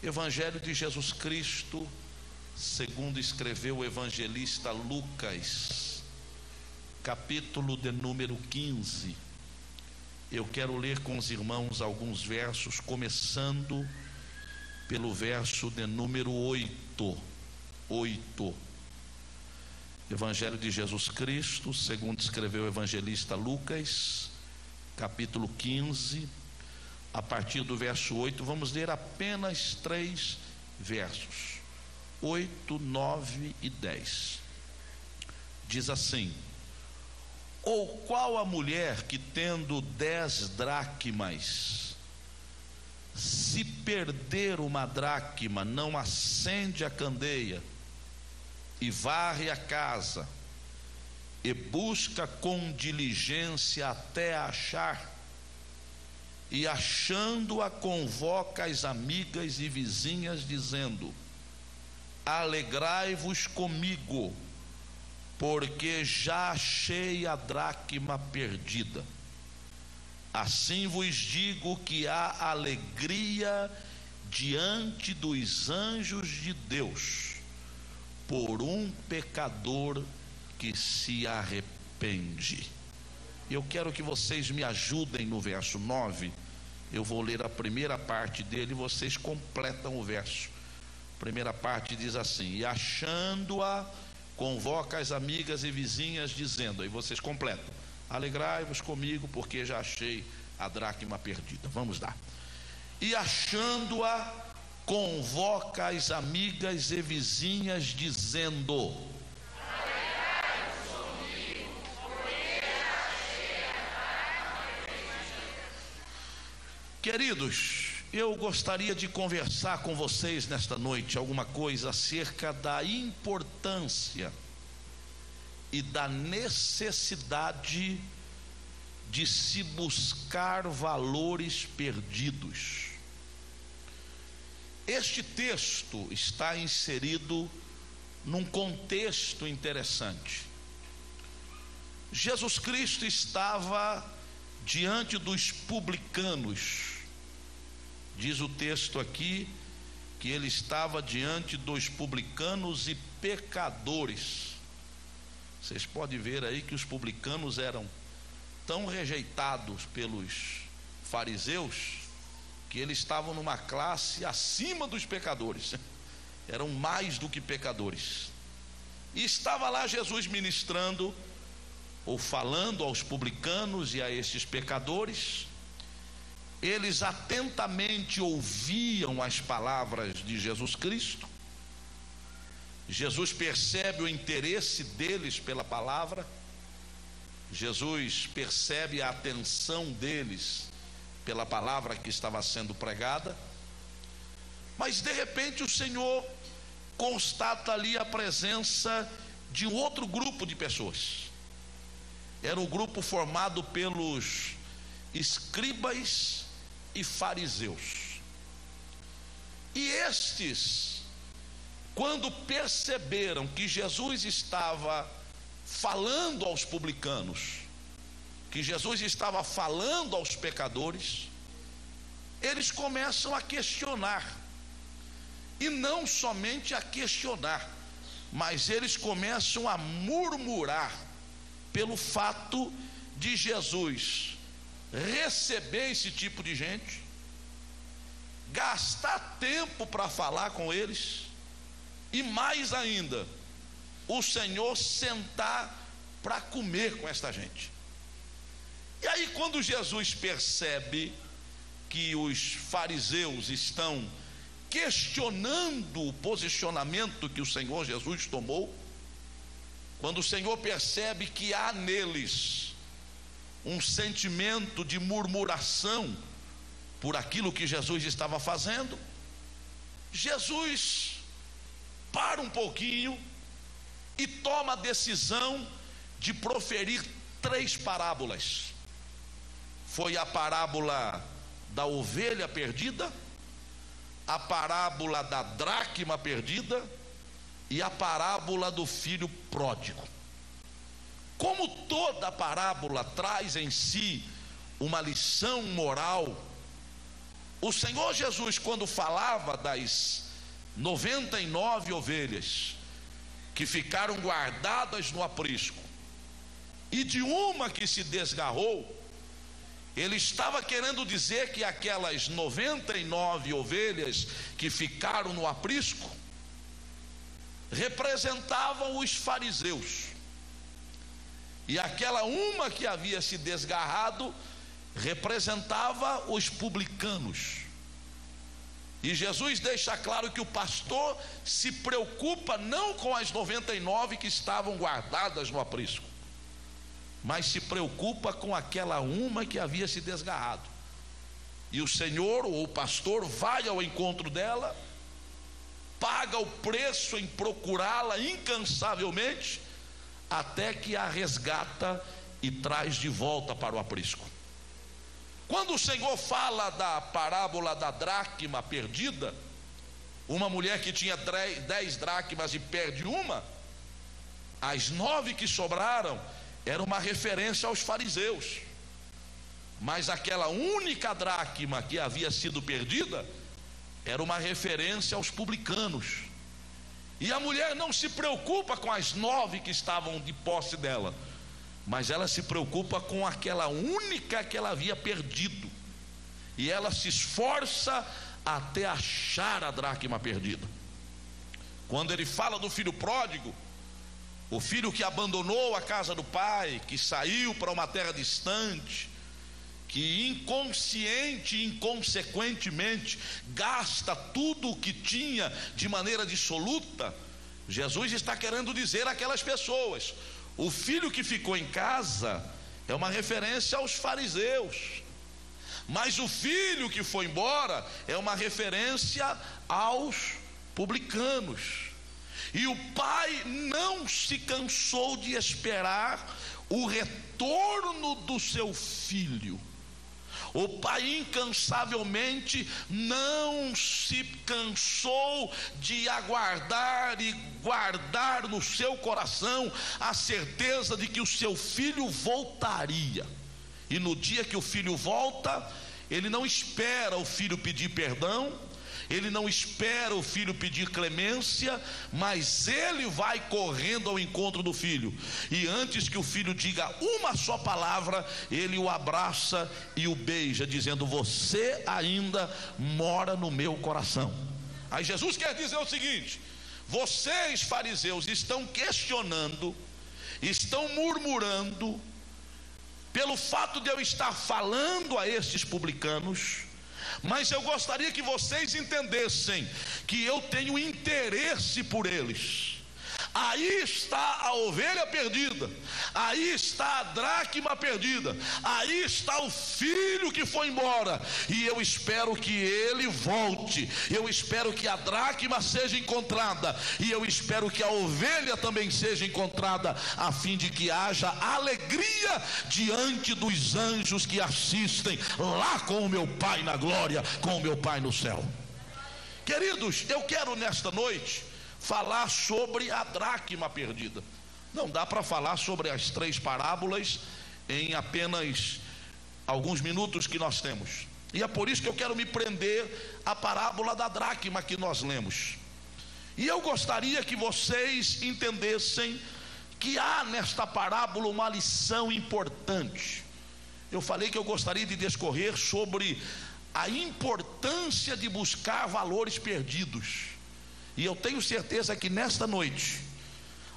Evangelho de Jesus Cristo, segundo escreveu o evangelista Lucas, capítulo de número 15. Eu quero ler com os irmãos alguns versos, começando pelo verso de número 8. Evangelho de Jesus Cristo, segundo escreveu o evangelista Lucas, capítulo 15, a partir do verso 8, vamos ler apenas 3 versos, 8, 9 e 10. Diz assim: ou qual a mulher que tendo 10 dracmas, se perder uma dracma, não acende a candeia e varre a casa e busca com diligência até achar, e achando-a convoca as amigas e vizinhas, dizendo: alegrai-vos comigo, porque já achei a dracma perdida. Assim vos digo que há alegria diante dos anjos de Deus por um pecador que se arrepende. Eu quero que vocês me ajudem no verso 9. Eu vou ler a primeira parte dele e vocês completam o verso. A primeira parte diz assim: e achando-a, convoca as amigas e vizinhas, dizendo, aí vocês completam: alegrai-vos comigo, porque já achei a dracma perdida. Vamos lá. E achando-a, convoca as amigas e vizinhas, dizendo: queridos, eu gostaria de conversar com vocês nesta noite alguma coisa acerca da importância e da necessidade de se buscar valores perdidos. Este texto está inserido num contexto interessante. Jesus Cristo estava diante dos publicanos. Diz o texto aqui que ele estava diante dos publicanos e pecadores. Vocês podem ver aí que os publicanos eram tão rejeitados pelos fariseus que eles estavam numa classe acima dos pecadores, eram mais do que pecadores. E estava lá Jesus ministrando ou falando aos publicanos e a esses pecadores. Eles atentamente ouviam as palavras de Jesus Cristo. Jesus percebe o interesse deles pela palavra. Jesus percebe a atenção deles pela palavra que estava sendo pregada. Mas de repente o Senhor constata ali a presença de um outro grupo de pessoas. Era um grupo formado pelos escribas e fariseus. E estes, quando perceberam que Jesus estava falando aos publicanos, que Jesus estava falando aos pecadores, eles começam a questionar. E não somente a questionar, mas eles começam a murmurar pelo fato de Jesus receber esse tipo de gente, gastar tempo para falar com eles, e mais ainda, o Senhor sentar para comer com esta gente. E aí, quando Jesus percebe que os fariseus estão questionando o posicionamento que o Senhor Jesus tomou, quando o Senhor percebe que há neles um sentimento de murmuração por aquilo que Jesus estava fazendo, Jesus para um pouquinho e toma a decisão de proferir 3 parábolas. Foi a parábola da ovelha perdida, a parábola da dracma perdida e a parábola do filho pródigo. Como toda parábola traz em si uma lição moral, o Senhor Jesus, quando falava das 99 ovelhas que ficaram guardadas no aprisco e de uma que se desgarrou, ele estava querendo dizer que aquelas 99 ovelhas que ficaram no aprisco representavam os fariseus, e aquela uma que havia se desgarrado representava os publicanos. E Jesus deixa claro que o pastor se preocupa não com as 99 que estavam guardadas no aprisco, mas se preocupa com aquela uma que havia se desgarrado. E o Senhor, ou o pastor, vai ao encontro dela, paga o preço em procurá-la incansavelmente, até que a resgata e traz de volta para o aprisco. Quando o Senhor fala da parábola da dracma perdida, uma mulher que tinha 10 dracmas e perde uma, as 9 que sobraram era uma referência aos fariseus, mas aquela única dracma que havia sido perdida era uma referência aos publicanos. E a mulher não se preocupa com as 9 que estavam de posse dela, mas ela se preocupa com aquela única que ela havia perdido, e ela se esforça até achar a dracma perdida. Quando ele fala do filho pródigo, o filho que abandonou a casa do pai, que saiu para uma terra distante, que inconsciente e inconsequentemente gasta tudo o que tinha de maneira dissoluta, Jesus está querendo dizer àquelas pessoas: o filho que ficou em casa é uma referência aos fariseus, mas o filho que foi embora é uma referência aos publicanos. E o pai não se cansou de esperar o retorno do seu filho. O pai incansavelmente não se cansou de aguardar e guardar no seu coração a certeza de que o seu filho voltaria. E no dia que o filho volta, ele não espera o filho pedir perdão, ele não espera o filho pedir clemência, mas ele vai correndo ao encontro do filho, e antes que o filho diga uma só palavra, ele o abraça e o beija, dizendo: você ainda mora no meu coração. Aí Jesus quer dizer o seguinte: vocês fariseus estão questionando, estão murmurando pelo fato de eu estar falando a estes publicanos, mas eu gostaria que vocês entendessem que eu tenho interesse por eles. Aí está a ovelha perdida, aí está a dracma perdida, aí está o filho que foi embora, e eu espero que ele volte, eu espero que a dracma seja encontrada, e eu espero que a ovelha também seja encontrada, a fim de que haja alegria diante dos anjos que assistem lá com o meu Pai na glória, com o meu Pai no céu. Queridos, eu quero nesta noite falar sobre a dracma perdida. Não dá para falar sobre as 3 parábolas em apenas alguns minutos que nós temos, e é por isso que eu quero me prender à parábola da dracma que nós lemos. E eu gostaria que vocês entendessem que há nesta parábola uma lição importante. Eu falei que eu gostaria de discorrer sobre a importância de buscar valores perdidos. E eu tenho certeza que nesta noite,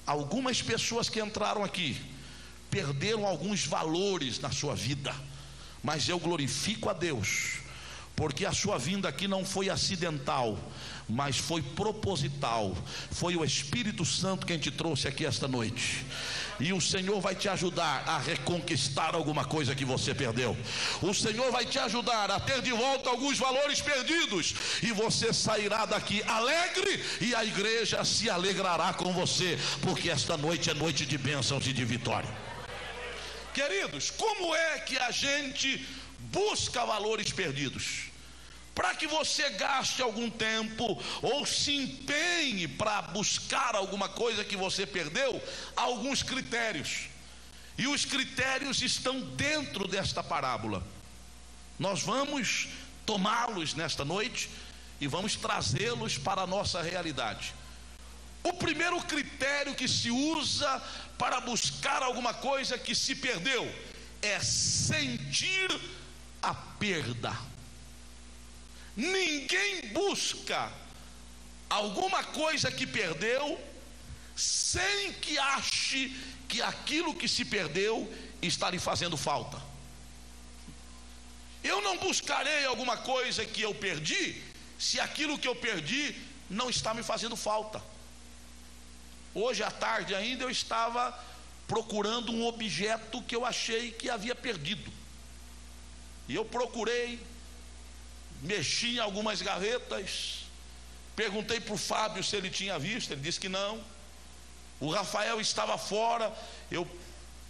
algumas pessoas que entraram aqui perderam alguns valores na sua vida, mas eu glorifico a Deus, porque a sua vinda aqui não foi acidental, mas foi proposital. Foi o Espírito Santo quem te trouxe aqui esta noite, e o Senhor vai te ajudar a reconquistar alguma coisa que você perdeu. O Senhor vai te ajudar a ter de volta alguns valores perdidos, e você sairá daqui alegre, e a igreja se alegrará com você, porque esta noite é noite de bênçãos e de vitória. Queridos, como é que a gente busca valores perdidos? Para que você gaste algum tempo ou se empenhe para buscar alguma coisa que você perdeu, há alguns critérios, e os critérios estão dentro desta parábola. Nós vamos tomá-los nesta noite e vamos trazê-los para a nossa realidade. O primeiro critério que se usa para buscar alguma coisa que se perdeu é sentir a perda. Ninguém busca alguma coisa que perdeu sem que ache que aquilo que se perdeu está lhe fazendo falta. Eu não buscarei alguma coisa que eu perdi se aquilo que eu perdi não está me fazendo falta. Hoje à tarde ainda eu estava procurando um objeto que eu achei que havia perdido, e eu procurei, mexi em algumas gavetas, perguntei para o Fábio se ele tinha visto, ele disse que não. O Rafael estava fora, eu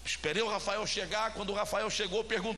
esperei o Rafael chegar. Quando o Rafael chegou, perguntei